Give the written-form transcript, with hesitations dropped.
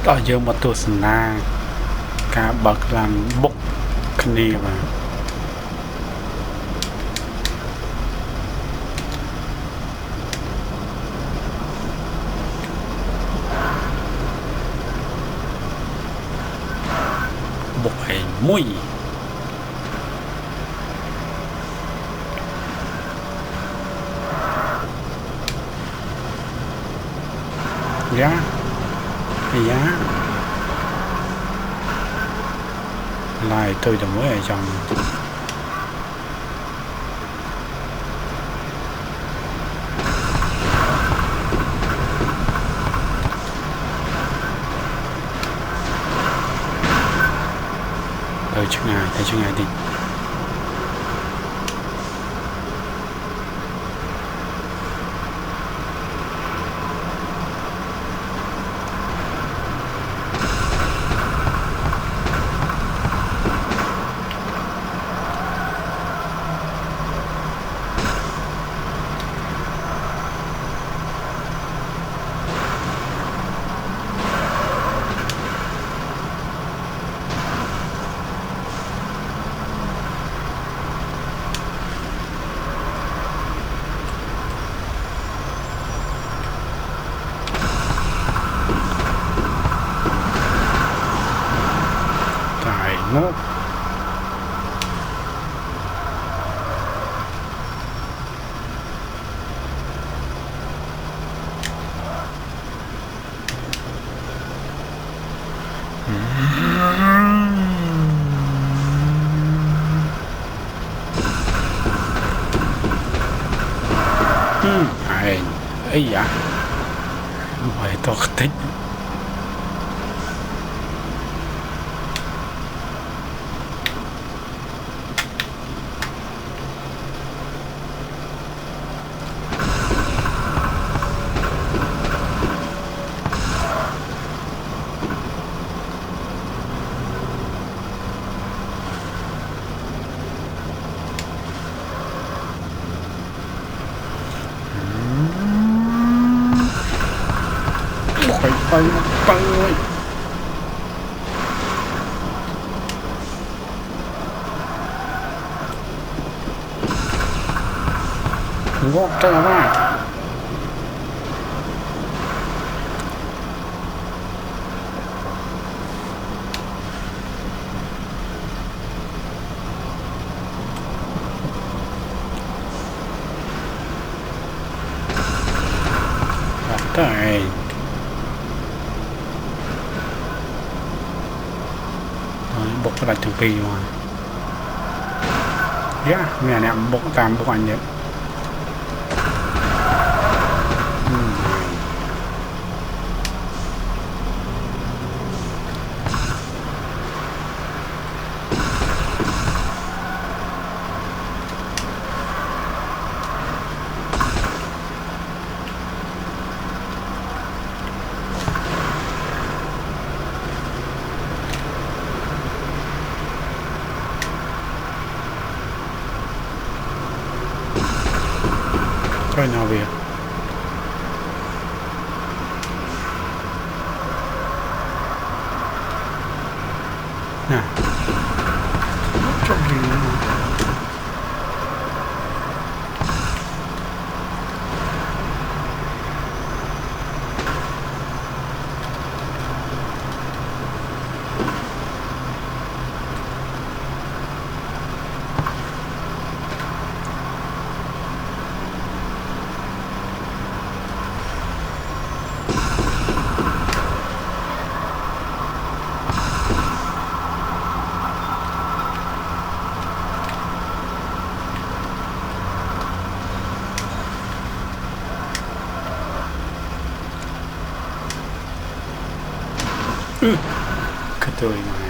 ở dương một tu sân na cả bậc làm bốc khăn đi và bốc hay mũi giá giá lại tôi đồng mới ở trong thấy chừng ngày đi nó ấy dạ vậy tôi thích băng ơi ngót cho nó vào đây bốc cái thằng kỳ mà mẹ này bốc tam bốc anh vậy thôi nào về nè trong gì cái tôi mà